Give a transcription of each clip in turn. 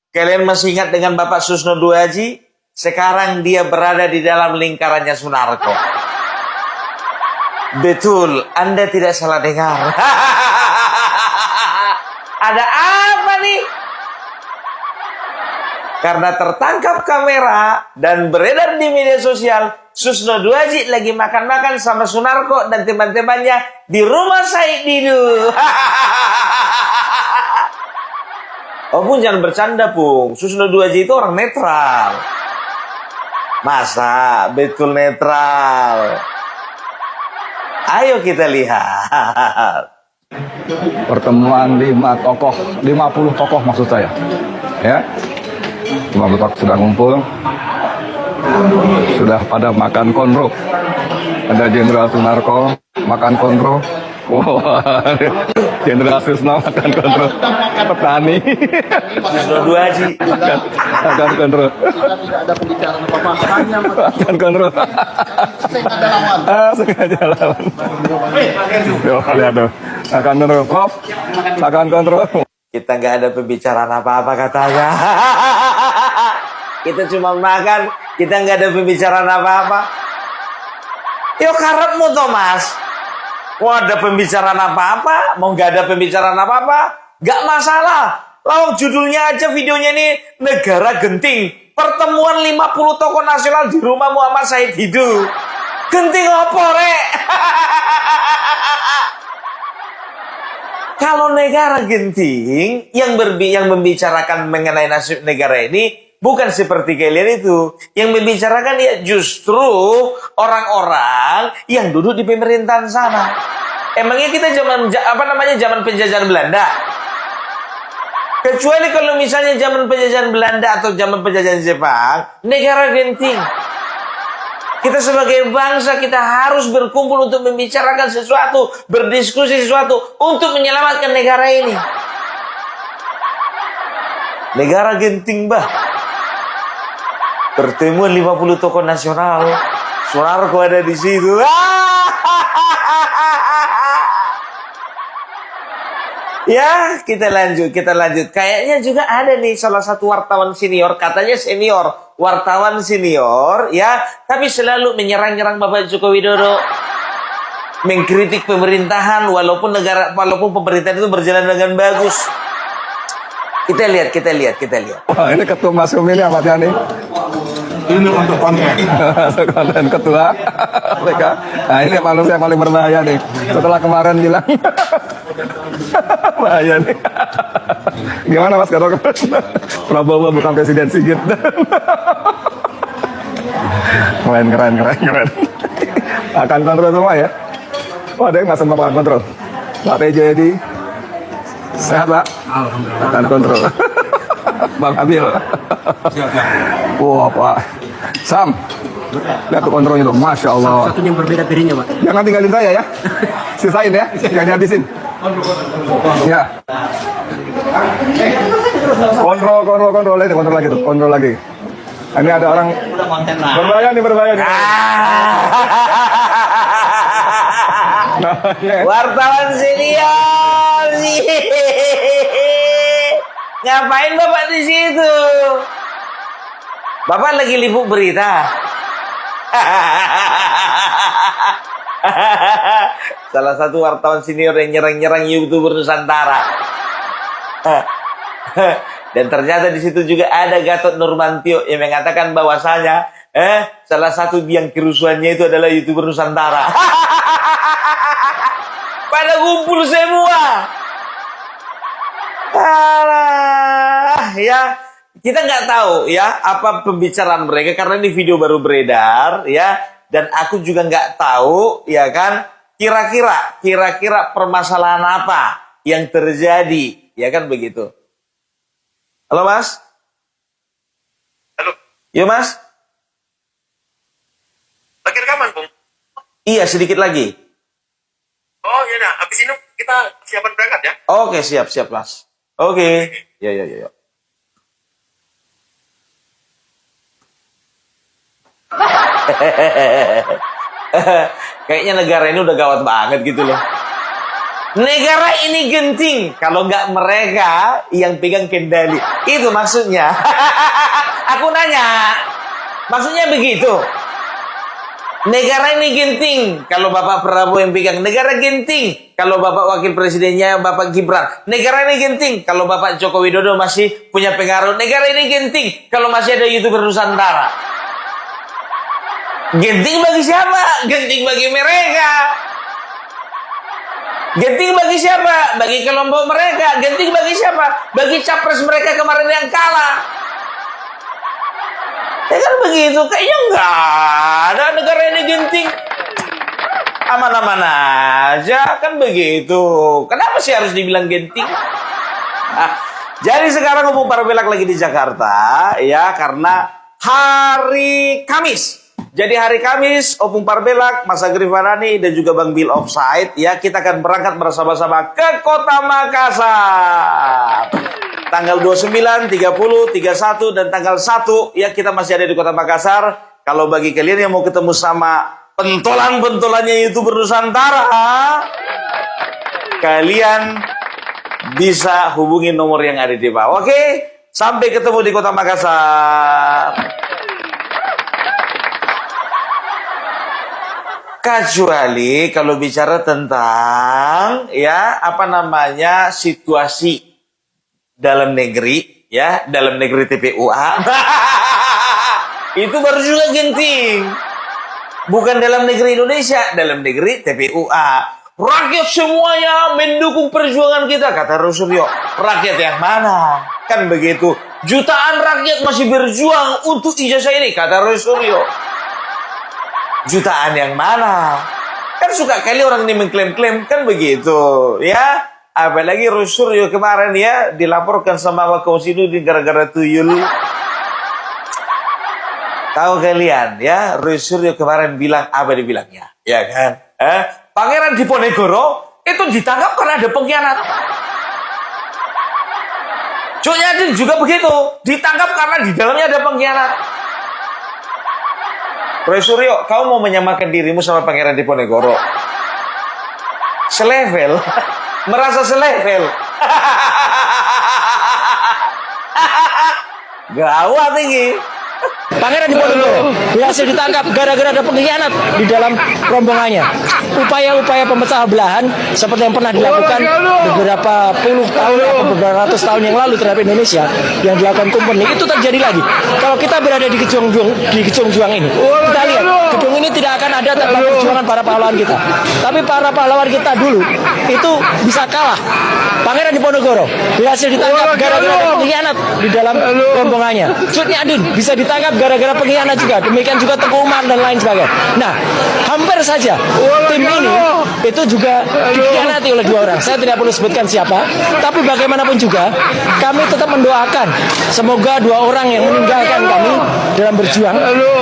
Kalian masih ingat dengan Bapak Susno Duaji? Sekarang dia berada di dalam lingkarannya Sunarko. Betul, Anda tidak salah dengar. Ada apa nih? Karena tertangkap kamera dan beredar di media sosial, Susno Duaji lagi makan-makan sama Sunarko dan teman-temannya di rumah Said Didu. Oh Pung, jangan bercanda Pung. Susno Duaji itu orang netral. Masa betul netral? Ayo kita lihat. Pertemuan 50 tokoh maksud saya. Ya. 50 tokoh sudah ngumpul. Sudah pada makan konro. Ada Jenderal Sunarko makan konro. Wah, Jenderal Susno makan konro. Petani. Susno Duaji makan konro. Tidak ada pembicaraan apa-apa, hanya Makan konro. sengaja lawan. Sengaja lawan. Lihat tuh. Makan konro. Prof. Makan konro. Kita nggak ada pembicaraan apa-apa katanya. Kita cuma makan, kita nggak ada pembicaraan apa-apa. Yo karepmu Thomas. Mau ada pembicaraan apa-apa, mau nggak ada pembicaraan apa-apa, nggak masalah. Lawang judulnya aja videonya ini Negara Genting. Pertemuan 50 tokoh nasional di rumah Muhammad Said Didu. Genting apa rek? Kalau negara genting yang membicarakan mengenai nasib negara ini bukan seperti kalian itu. Yang membicarakan ya justru orang-orang yang duduk di pemerintahan sana. Emangnya kita zaman penjajahan Belanda? Kecuali kalau misalnya zaman penjajahan Belanda atau zaman penjajahan Jepang, negara genting. Kita sebagai bangsa kita harus berkumpul untuk membicarakan sesuatu, berdiskusi sesuatu untuk menyelamatkan negara ini. Negara genting bah. Pertemuan 50 tokoh nasional. Sunarko ada di situ. Ya, kita lanjut. Kayaknya juga ada nih salah satu wartawan senior, katanya senior, wartawan senior, ya, tapi selalu menyerang-nyerang Bapak Joko Widodo, mengkritik pemerintahan walaupun pemerintahan itu berjalan dengan bagus. Kita lihat. Wah, ini ketua Masum ini apa nih? Ini untuk konten. Konten ketua mereka. Nah, ini manusia paling berbahaya nih. Setelah kemarin bilang bahaya nih. Gimana Mas kalau Prabowo bukan presiden Sigit? Keren. Akan kontrol semua ya. Oh, ada yang nggak sempat akan kontrol. Pak PJ Edi sehat Pak? Alhamdulillah. Akan kontrol. Bang Abil. Wah Pak Sam, lihat tuh kontrolnya tuh, Masya Allah. Satu yang berbeda piringnya Pak. Jangan tinggalin saya ya, sisain ya, jangan dihabisin. Ya. Kontrol lagi. Ini ada orang berbahaya nih. Wartawan senior. Ngapain Bapak di situ? Bapak lagi liput berita. Salah satu wartawan senior yang nyerang YouTuber Nusantara. Dan ternyata di situ juga ada Gatot Nurmantio yang mengatakan bahwasanya salah satu biang kerusuhannya itu adalah YouTuber Nusantara. Pada kumpul semua. Alah, ya. Kita nggak tahu ya apa pembicaraan mereka karena ini video baru beredar ya, dan aku juga nggak tahu ya kan kira-kira permasalahan apa yang terjadi ya kan begitu. Halo Mas. Halo. Yo Mas. Lagi rekaman, Bung? Iya sedikit lagi. Oh iya dah, habis ini kita siapan berangkat ya? Oke siap Mas. Oke. Ya. Kayaknya negara ini udah gawat banget gitu loh. Negara ini genting kalau nggak mereka yang pegang kendali. Itu maksudnya. Aku nanya, maksudnya begitu. Negara ini genting kalau Bapak Prabowo yang pegang. Negara genting kalau Bapak Wakil Presidennya Bapak Gibran. Negara ini genting kalau Bapak Joko Widodo masih punya pengaruh. Negara ini genting kalau masih ada YouTuber Nusantara. Genting bagi siapa? Genting bagi mereka. Genting bagi siapa? Bagi kelompok mereka. Genting bagi siapa? Bagi capres mereka kemarin yang kalah. Ya kan begitu. Kayaknya enggak ada negara ini genting. Aman-aman aja. Kan begitu. Kenapa sih harus dibilang genting? Jadi sekarang Opung Parbelak lagi di Jakarta. Ya karena hari Kamis. Jadi hari Kamis, Opung Parbelak, Mas Agrif Farhani, dan juga Bang Bill Offside, ya kita akan berangkat bersama-sama ke Kota Makassar. Tanggal 29, 30, 31, dan tanggal 1, ya kita masih ada di Kota Makassar. Kalau bagi kalian yang mau ketemu sama pentolan-pentolannya YouTuber Nusantara, kalian bisa hubungi nomor yang ada di bawah. Oke, sampai ketemu di Kota Makassar. Kecuali kalau bicara tentang ya apa namanya situasi dalam negeri ya, dalam negeri TPUA. Itu baru juga genting. Bukan dalam negeri Indonesia, dalam negeri TPUA. Rakyat semuanya mendukung perjuangan kita, kata Rosuryo. Rakyat yang mana? Kan begitu. Jutaan rakyat masih berjuang untuk ijazah ini, kata Rosuryo. Jutaan yang mana? Kan suka kali orang ini mengklaim-klaim, kan begitu ya. Apalagi Rosuryo kemarin ya dilaporkan sama Wakausinudin gara-gara tuyul. Tahu kalian ya, Rosuryo kemarin bilang apa dibilangnya, ya kan? Pangeran Diponegoro itu ditangkap karena ada pengkhianat. Cuk Nyadin juga begitu, ditangkap karena di dalamnya ada pengkhianat. Rosuryo, kau mau menyamakan dirimu sama Pangeran Diponegoro? Selevel, merasa selevel. Gawat ini. Pangeran Diponegoro berhasil ditangkap gara-gara ada pengkhianat di dalam rombongannya. Upaya-upaya pemecah belahan seperti yang pernah dilakukan beberapa puluh tahun atau beberapa ratus tahun yang lalu terhadap Indonesia yang dilakukan Kompeni itu terjadi lagi. Kalau kita berada di Kejongjuang ini, kita lihat gedung ini tidak akan ada tanpa perjuangan para pahlawan kita. Tapi para pahlawan kita dulu itu bisa kalah. Pangeran Diponegoro berhasil ditangkap gara-gara ada pengkhianat di dalam rombongannya. Cut Nyadin bisa ditangkap gara-gara pengkhianat juga. Demikian juga Teguh Umar dan lain sebagainya. Nah, hampir saja tim ini itu juga dikhianati oleh dua orang. Saya tidak perlu sebutkan siapa, tapi bagaimanapun juga kami tetap mendoakan semoga dua orang yang meninggalkan kami dalam berjuang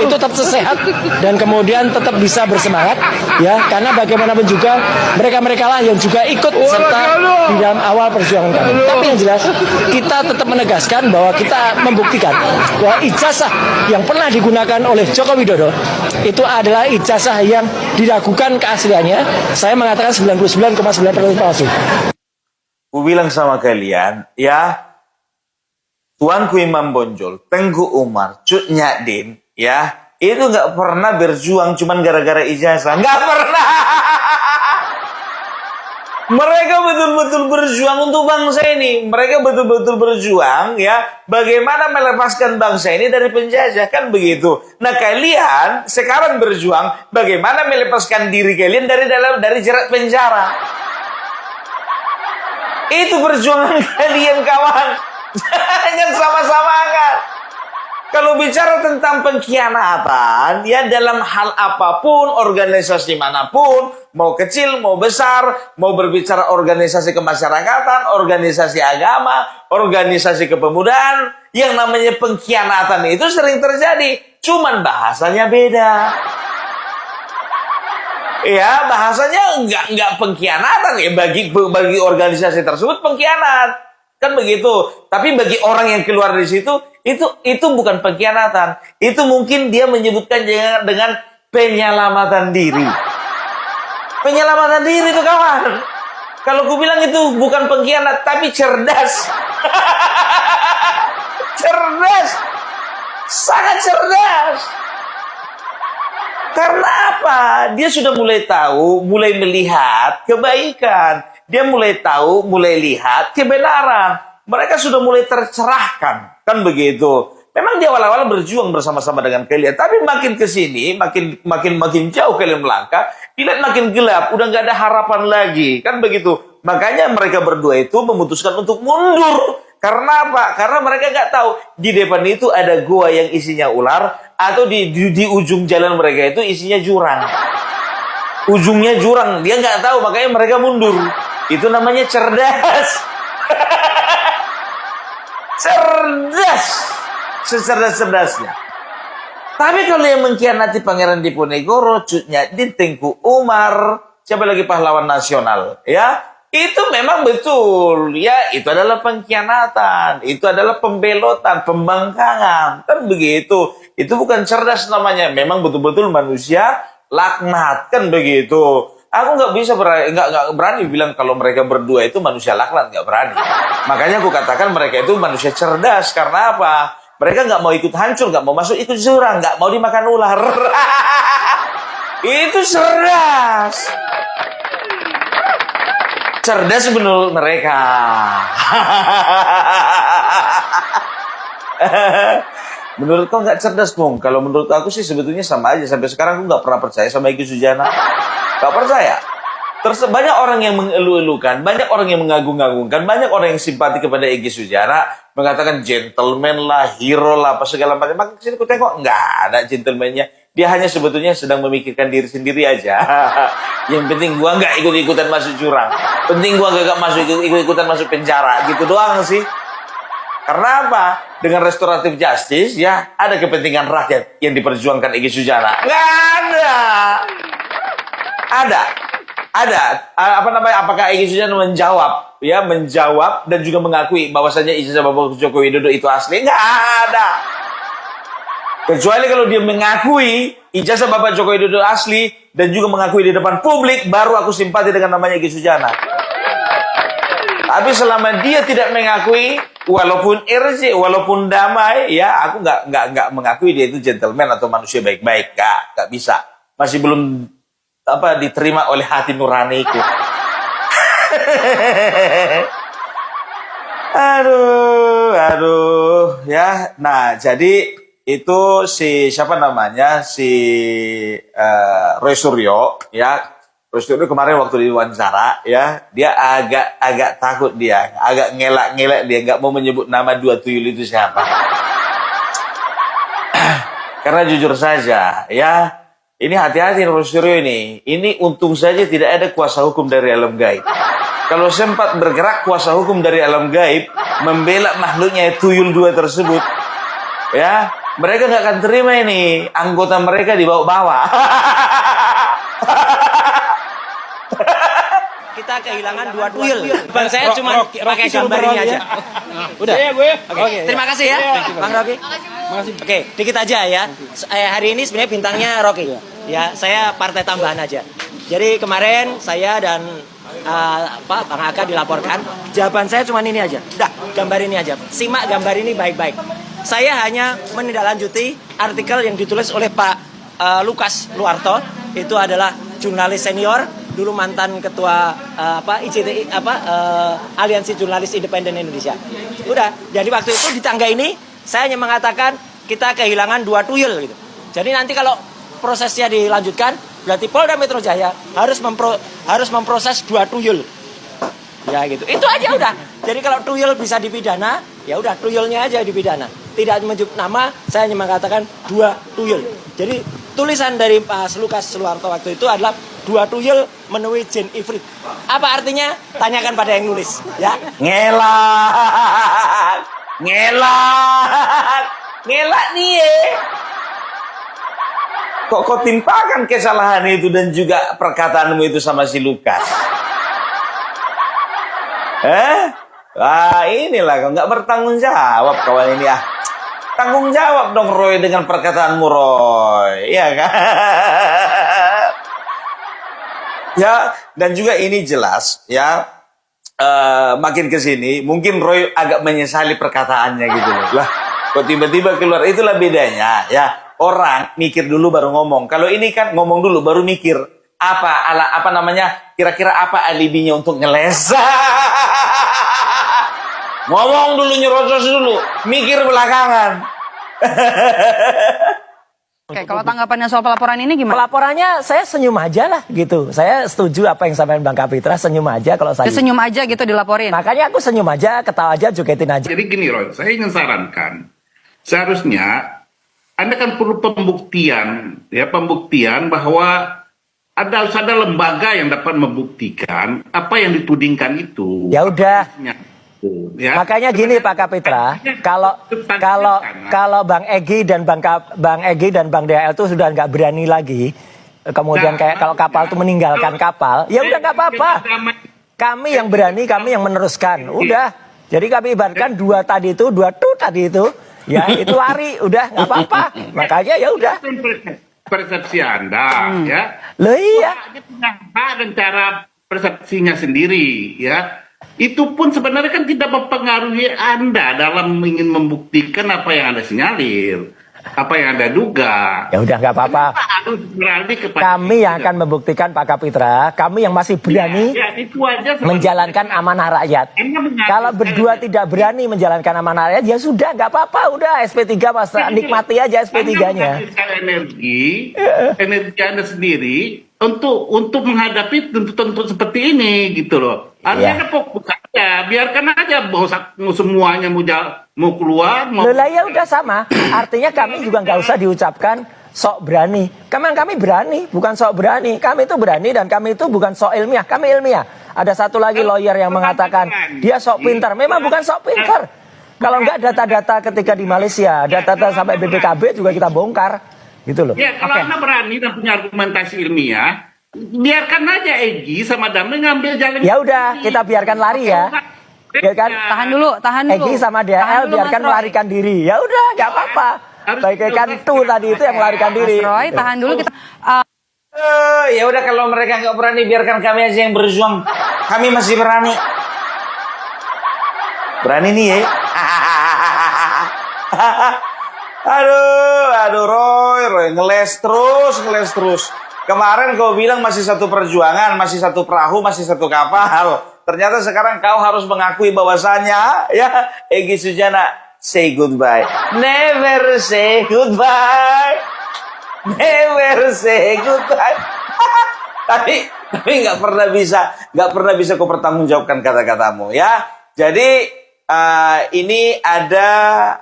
itu tetap sehat dan kemudian tetap bisa bersemangat ya, karena bagaimanapun juga mereka-mereka lah yang juga ikut serta di dalam awal perjuangan kami. Tapi yang jelas kita tetap menegaskan bahwa kita membuktikan bahwa ijazah yang pernah digunakan oleh Joko Widodo itu adalah ijazah yang diragukan keasliannya. Saya mengatakan 99,9% palsu. Aku bilang sama kalian, ya, Tuanku Imam Bonjol, Tengku Umar, Cut Nyadin, ya, itu nggak pernah berjuang cuman gara-gara ijazah, nggak pernah. Mereka betul-betul berjuang untuk bangsa ini. Mereka betul-betul berjuang ya, bagaimana melepaskan bangsa ini dari penjajah, kan begitu. Nah, kalian sekarang berjuang bagaimana melepaskan diri kalian dari jerat penjara. Itu perjuangan kalian, kawan. Jangan sama-samakan. Kalau bicara tentang pengkhianatan, ya dalam hal apapun, organisasi manapun, mau kecil, mau besar, mau berbicara organisasi kemasyarakatan, organisasi agama, organisasi kepemudaan, yang namanya pengkhianatan itu sering terjadi. Cuman bahasanya beda. Ya, bahasanya enggak pengkhianatan ya, bagi organisasi tersebut pengkhianat. Kan begitu. Tapi bagi orang yang keluar dari situ, itu bukan pengkhianatan. Itu mungkin dia menyebutkan dengan penyelamatan diri. Penyelamatan diri itu, kawan. Kalau ku bilang itu bukan pengkhianat, tapi cerdas. Cerdas. Sangat cerdas. Karena apa? Dia sudah mulai tahu, mulai melihat kebaikan. Dia mulai tahu, mulai lihat kebenaran. Mereka sudah mulai tercerahkan. Kan begitu. Memang dia awal-awal berjuang bersama-sama dengan kalian. Tapi makin ke sini, makin jauh kalian melangkah, dilihat makin gelap, udah nggak ada harapan lagi. Kan begitu. Makanya mereka berdua itu memutuskan untuk mundur. Karena apa? Karena mereka nggak tahu di depan itu ada gua yang isinya ular, atau di ujung jalan mereka itu isinya jurang. Ujungnya jurang, dia nggak tahu, makanya mereka mundur. Itu namanya cerdas. Cerdas. Secerdas-cerdasnya. Tapi kalau yang mengkhianati Pangeran Diponegoro, cutnya di Tengku Umar, siapa lagi pahlawan nasional, ya? Itu memang betul, ya, itu adalah pengkhianatan, itu adalah pembelotan, pembangkangan, kan begitu. Itu bukan cerdas namanya, memang betul-betul manusia laknat, kan begitu. Aku nggak berani bilang kalau mereka berdua itu manusia laknat, nggak berani. Makanya aku katakan mereka itu manusia cerdas, karena apa? Mereka nggak mau ikut hancur, nggak mau masuk ikut jurang, nggak mau dimakan ular. Itu cerdas. Cerdas menurut mereka. Menurut kau nggak cerdas, Bung? Kalau menurut aku sih sebetulnya sama aja. Sampai sekarang aku nggak pernah percaya sama Egy Sujana. Nggak percaya. Banyak orang yang mengeluh-elukan, banyak orang yang mengagung-agungkan, banyak orang yang simpati kepada Egy Sujana, mengatakan gentleman lah, hero lah, apa segala macam. Maka kesini aku tengok, nggak ada gentlemannya. Dia hanya sebetulnya sedang memikirkan diri sendiri aja. Yang penting gua nggak ikut-ikutan masuk jurang. Penting gua nggak masuk ikut-ikutan masuk penjara. Gitu doang sih. Karena apa? Dengan restoratif justice, ya, ada kepentingan rakyat yang diperjuangkan Egy Sujana. Nggak ada. Ada. Apa namanya? Apakah Egy Sujana menjawab, ya, menjawab dan juga mengakui bahwasanya ijazah Bapak Joko Widodo itu asli? Nggak ada. Kecuali kalau dia mengakui ijazah Bapak Joko Widodo asli dan juga mengakui di depan publik, baru aku simpati dengan namanya Egy Sujana. Tapi selama dia tidak mengakui, walaupun RJ, walaupun damai, ya, aku nggak mengakui dia itu gentleman atau manusia baik-baik. Nggak bisa. Masih belum diterima oleh hati nuraniku. aduh, ya. Nah, jadi itu siapa namanya, Roy Suryo, ya. Roy Suryo kemarin waktu diwawancara, ya, dia agak takut, dia agak ngelak dia, nggak mau menyebut nama dua tuyul itu siapa. Karena jujur saja, ya. Ini hati-hati Roy Suryo ini. Ini untung saja tidak ada kuasa hukum dari alam gaib. Kalau sempat bergerak kuasa hukum dari alam gaib, membela makhluknya tuyul dua tersebut, ya, mereka nggak akan terima ini. Anggota mereka dibawa-bawa. Kita kehilangan dua tuyul. Bang, saya cuma pakai gambar ini aja. Udah. Oke. Terima kasih ya, Bang Rocky. Oke, dikit aja ya. Hari ini sebenarnya bintangnya Rocky. Ya, saya partai tambahan aja. Jadi kemarin saya dan Bang Aka dilaporkan. Jawaban saya cuma ini aja. Udah, gambar ini aja. Simak gambar ini baik-baik. Saya hanya menindaklanjuti artikel yang ditulis oleh Pak Lukas Luarto. Itu adalah jurnalis senior, dulu mantan ketua ICTI, Aliansi Jurnalis Independen Indonesia. Udah, jadi waktu itu di tangga ini saya hanya mengatakan kita kehilangan dua tuyul gitu. Jadi nanti kalau prosesnya dilanjutkan, berarti Polda Metro Jaya harus memproses dua tuyul. Ya gitu. Itu aja udah. Jadi kalau tuyul bisa dipidana, ya udah tuyulnya aja dipidana. Tidak menyebut nama, saya hanya mengatakan dua tuyul. Jadi tulisan dari Pak Lukas Luarto waktu itu adalah dua tuyul menemui jin ifrit. Apa artinya? Tanyakan pada yang nulis, ya. Ngelak nih ya. Kok kau timpakan kesalahan itu dan juga perkataanmu itu sama si Lukas? Inilah kau nggak bertanggung jawab kawan ini. Tanggung jawab dong Roy dengan perkataanmu Roy, ya kan? Ya, dan juga ini jelas ya, makin ke sini, mungkin Roy agak menyesali perkataannya gitu loh. Lah, kok tiba-tiba keluar? Itulah bedanya ya. Orang mikir dulu baru ngomong. Kalau ini kan ngomong dulu baru mikir. Apa namanya? Kira-kira apa alibinya untuk ngeles? Ngomong dulu, nyerocos dulu, mikir belakangan. Oke, kalau tanggapannya soal pelaporan ini gimana? Pelaporannya saya senyum aja lah gitu. Saya setuju apa yang sampaikan Bang Kapitra, senyum aja kalau saya. Senyum aja gitu dilaporin. Makanya aku senyum aja, ketawa aja, jogetin aja. Jadi gini Roy, saya ingin sarankan, seharusnya Anda kan perlu pembuktian bahwa harus ada lembaga yang dapat membuktikan apa yang ditudingkan itu. Ya udah. Ya. Makanya gini Pak Kapitra, kalau Bang Egy dan Bang DHL itu sudah nggak berani lagi, kemudian kayak kalau kapal itu meninggalkan kapal, ya udah nggak apa-apa. Kami yang berani, kami yang meneruskan, udah. Jadi kami ibaratkan dua tadi itu, ya itu lari, udah nggak apa-apa. Makanya ya udah. Persepsi Anda, ya. Loh iya. Dia punya hak dan cara persepsinya sendiri, ya. Itu pun sebenarnya kan tidak mempengaruhi Anda dalam ingin membuktikan apa yang Anda sinyalir, apa yang Anda duga. Ya udah nggak apa-apa. Kami yang akan membuktikan Pak Kapitra, kami yang masih berani itu aja menjalankan amanah rakyat. Kalau berdua tidak berani menjalankan amanah rakyat, ya sudah nggak apa-apa, udah SP3 Mas, nikmati aja SP3-nya. Energi Anda sendiri untuk menghadapi tuntut seperti ini gitu loh. Artinya fokus aja, biarkan aja mau semuanya mau keluar. Lah ya udah sama. Artinya kami juga nggak usah diucapkan sok berani. Kami berani, bukan sok berani. Kami itu berani dan kami itu bukan sok ilmiah. Kami ilmiah. Ada satu lagi lawyer yang mengatakan dia sok pintar. Memang bukan sok pintar. Kalau nggak data-data ketika di Malaysia, data-data sampai BPKB juga kita bongkar, gitu loh. Ya kalau Anda berani dan punya argumentasi ilmiah, biarkan aja Egy sama Damai ngambil jalan. Ya udah, kita biarkan lari ya. Ya kan? Tahan dulu. Egy sama DHL biarkan melarikan diri. Ya udah, nggak apa-apa. Bagaikan tuh tadi itu yang melarikan diri. Mas Roy, tahan dulu kita. Ya udah, kalau mereka nggak berani, biarkan kami aja yang berjuang. Kami masih berani. Berani nih ya. Aduh Roy ngeles terus. Kemarin kau bilang masih satu perjuangan, masih satu perahu, masih satu kapal. Ternyata sekarang kau harus mengakui bahwasanya, ya, Egy Sujana, say goodbye. Never say goodbye. Never say goodbye. tapi nggak pernah bisa kau pertanggungjawabkan kata-katamu, ya. Jadi ini ada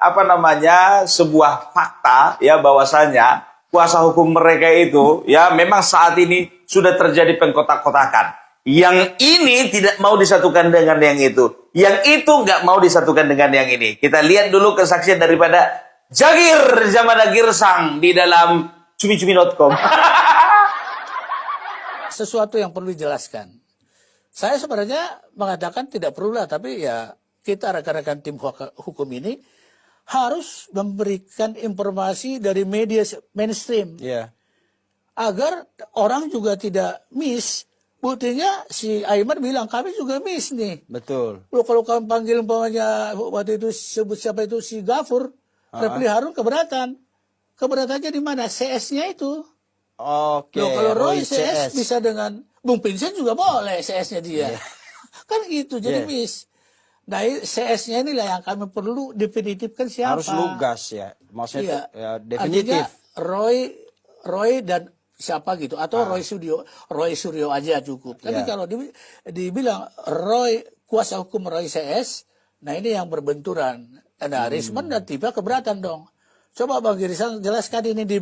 sebuah fakta, ya, bahwasanya kuasa hukum mereka itu, ya, memang saat ini sudah terjadi pengkotak-kotakan. Yang ini tidak mau disatukan dengan yang itu. Yang itu nggak mau disatukan dengan yang ini. Kita lihat dulu kesaksian daripada Jagir Zamana Girsang di dalam cumi-cumi.com. Sesuatu yang perlu dijelaskan. Saya sebenarnya mengatakan tidak perlulah, tapi ya kita rekan-rekan tim hukum ini harus memberikan informasi dari media mainstream. Agar orang juga tidak miss. Buktinya si Aiman bilang kami juga miss nih. Betul. Loh, kalau kamu panggil umpamanya waktu itu sebut siapa itu si Gafur, Refli Harun keberatan. Keberatannya di mana? CS-nya itu. Oke. Loh, kalau Roy CS bisa dengan Bung Vincent juga boleh CS-nya dia. Kan gitu, jadi miss. Nah, CS-nya inilah yang kami perlu definitifkan siapa. Harus lugas ya. Maksudnya ya, definitif. Artinya Roy dan siapa gitu. Atau Roy Suryo aja cukup. Tapi kalau dibilang Roy, kuasa hukum Roy CS, nah ini yang berbenturan. Nah, Risman dan Tiba keberatan dong. Coba Bang Girsang jelaskan ini di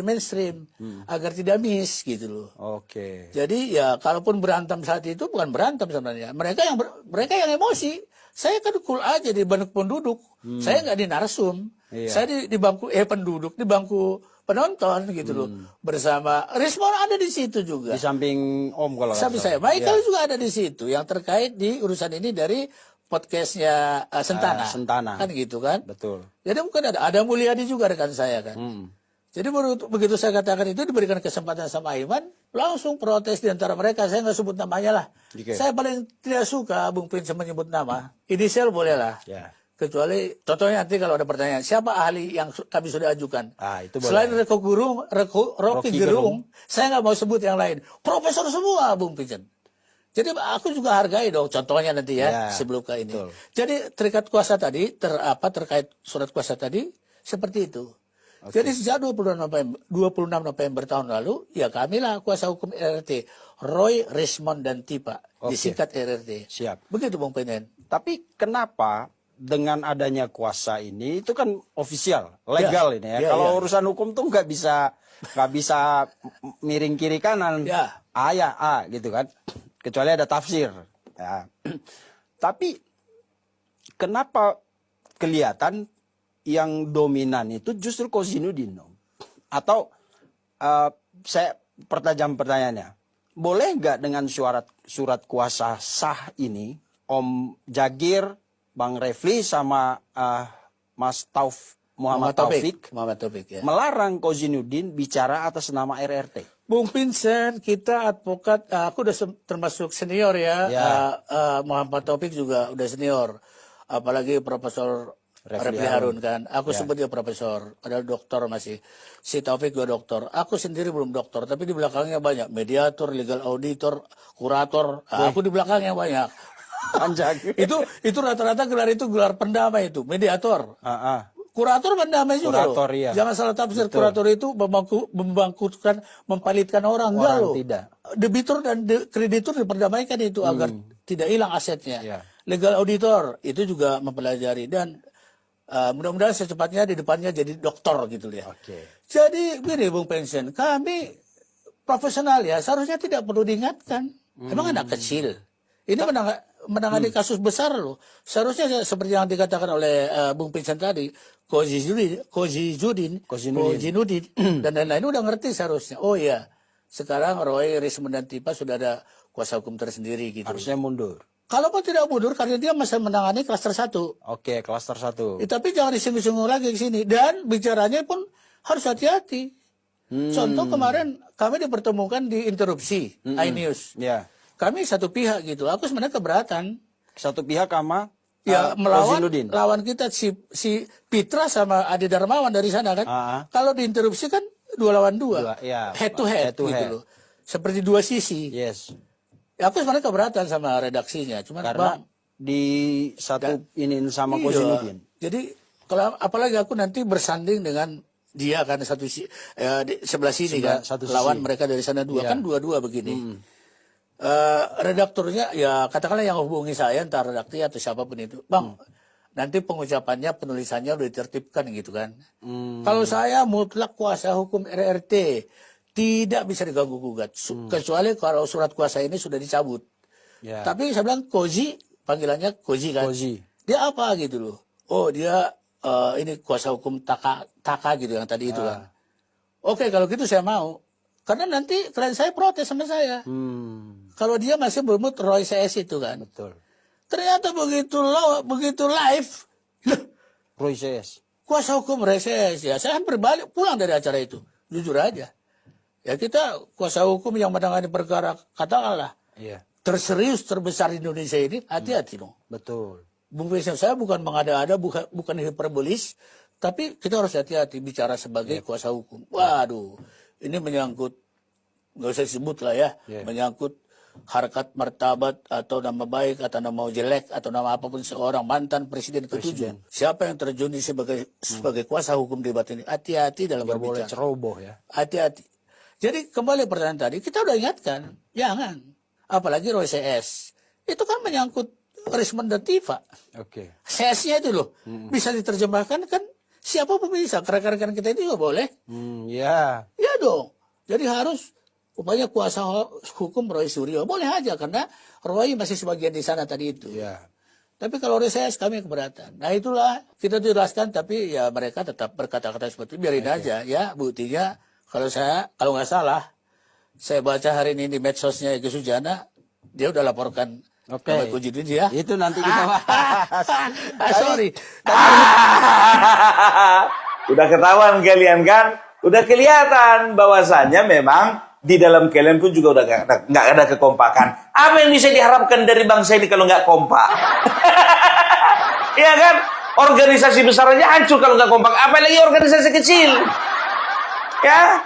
mainstream. Agar tidak miss gitu loh. Oke. Jadi ya kalaupun berantem saat itu bukan berantem sebenarnya. Mereka yang emosi. Saya kan cool aja di bangku penduduk. Saya nggak di narsum. Saya di bangku penduduk, di bangku penonton gitu loh. Bersama Rismon ada di situ juga. Di samping Om kalau. Samping saya. Michael juga ada di situ yang terkait di urusan ini dari podcastnya Sentana. Sentana. Kan gitu kan. Betul. Jadi mungkin ada Mulyadi juga rekan saya kan. Jadi begitu saya katakan itu diberikan kesempatan sama Iman, langsung protes di antara mereka. Saya nggak sebut namanya lah. Oke. Saya paling tidak suka Bung Pinsen menyebut nama. Inisial boleh lah. Ya. Kecuali, contohnya nanti kalau ada pertanyaan, siapa ahli yang kami sudah ajukan? Ah, itu boleh. Selain Rocky Gerung. Gerung, saya nggak mau sebut yang lain. Profesor semua, Bung Pinsen. Jadi aku juga hargai dong contohnya nanti Ya, ya, sebelum ke ini. betul. Jadi terikat kuasa tadi, terkait surat kuasa tadi, seperti itu. Jadi sejak 26 November tahun lalu, ya kamilah kuasa hukum RRT, Roy, Rismond, dan Tipa, Oke. disingkat RRT. Siap. Begitu Bung Pinsen. Tapi kenapa dengan adanya kuasa ini itu kan ofisial, legal Ya, ini ya. ya, Kalau ya. urusan hukum tuh nggak bisa miring kiri kanan. Ya. A ya A gitu kan. Kecuali ada tafsir. Ya. Tapi kenapa kelihatan yang dominan itu justru Kozinudin Om? Atau saya pertajam pertanyaannya. Boleh nggak dengan surat kuasa sah ini Om Jagir, Bang Refli sama Mas Muhammad Taufik Muhammad Taufik ya. melarang Kozinudin bicara atas nama RRT? Bung Vincent, kita advokat, aku udah termasuk senior ya. Ya. Muhammad Taufik juga udah senior. Apalagi Profesor Refli Refli Harun. Harun kan. Aku Ya. sebut dia profesor, padahal doktor masih. Si Taufik juga doktor. Aku sendiri belum doktor, tapi di belakangnya banyak. Mediator, legal auditor, kurator. Aku di belakangnya banyak. Panjang. itu rata-rata gelar itu gelar pendamai itu, mediator. Kurator pendamai juga Kurator, loh. iya. Jangan salah tafsir, kurator itu membangkitkan, mempalitkan orang. Enggak Orang loh. tidak. Debitur dan kreditur diperdamaikan itu agar tidak hilang asetnya. Iya. Legal auditor itu juga mempelajari dan mudah-mudahan secepatnya di depannya jadi doktor gitu ya. Oke. Jadi gini Bung Pensiun, kami profesional ya seharusnya tidak perlu diingatkan. Emang anak kecil. Ini menangani kasus besar loh. Seharusnya seperti yang dikatakan oleh Bung Pinsen tadi, Kozinudin dan lain-lain udah ngerti seharusnya. Oh iya, sekarang Roy, Rismond, dan Tipa sudah ada kuasa hukum tersendiri gitu. Harusnya mundur. Kalaupun tidak mundur karena dia masih menangani klaster 1. Oke, klaster 1. Tapi jangan disinggung-singgung lagi ke sini. Dan bicaranya pun harus hati-hati. Contoh kemarin kami dipertemukan di interupsi iNews. Ya. Kami satu pihak gitu. Aku sebenarnya keberatan. Satu pihak sama Ya melawan Kozinudin. lawan kita si Pitra sama Adi Darmawan dari sana kan. Kalau diinterupsi kan 2 lawan 2. Ya. Head to head gitu loh. Seperti dua sisi. Yes. Ya, aku sebenarnya keberatan sama redaksinya. Cuman Karena Bang, di satu ini sama iya. Kozinudin. Jadi kalau apalagi aku nanti bersanding dengan dia kan di sebelah sini kan Satu sisi. lawan mereka dari sana dua Iya. kan dua-dua begini. Redakturnya ya katakanlah yang hubungi saya entah redaksi atau siapapun itu, Bang. Nanti pengucapannya penulisannya udah ditertibkan gitu kan. Kalau saya mutlak kuasa hukum RRT tidak bisa diganggu gugat kecuali kalau surat kuasa ini sudah dicabut. Ya. Tapi saya bilang Koji, panggilannya Koji kan. Koji. Dia apa gitu loh. Oh dia ini kuasa hukum Taka gitu yang tadi itu kan. Oke kalau gitu saya mau. Karena nanti klien saya protes sama saya. Kalau dia masih bermut Roy CS itu kan. Betul. Ternyata begitu live. Loh, Roy CS. kuasa hukum Roy CS ya. Saya hampir balik pulang dari acara itu. Jujur aja. Ya kita kuasa hukum yang menangani perkara katakanlah Iya. terserius terbesar di Indonesia ini hati-hati dong. Betul. Bung Faisal, saya bukan mengada-ada, bukan hiperbolis, tapi kita harus hati-hati bicara sebagai kuasa hukum. Waduh, ini menyangkut, nggak usah disebut lah ya, menyangkut harkat martabat atau nama baik atau nama jelek atau nama apapun seorang mantan presiden ke-7. Siapa yang terjun sebagai kuasa hukum debat ini? Hati-hati dalam Nggak boleh berbicara. ceroboh ya. Hati-hati. Jadi kembali pertanyaan tadi, kita udah ingatkan, jangan. Apalagi Roy CS. Itu kan menyangkut Rismond dan Tifa. Oke. CS-nya itu loh. Bisa diterjemahkan kan siapapun bisa. Rekan-rekan kita itu juga boleh. Ya. Ya dong. Jadi harus upaya kuasa hukum Roy Suryo. Boleh aja karena Roy masih sebagian di sana tadi itu. Ya. Tapi kalau Roy CS kami keberatan. Nah itulah kita jelaskan tapi ya mereka tetap berkata-kata seperti itu. Biarin aja ya. Buktinya kalau nggak salah saya baca hari ini di medsosnya Ege Sujana, dia udah laporkan Oke. Kozinudin ya. Itu nanti kita bahas. Sorry. Udah ketahuan kalian kan? Udah kelihatan bahwasannya memang di dalam kalian pun juga udah nggak ada kekompakan. Apa yang bisa diharapkan dari bangsa ini kalau nggak kompak? Iya kan? Organisasi besar aja hancur kalau nggak kompak. Apalagi organisasi kecil. Ya,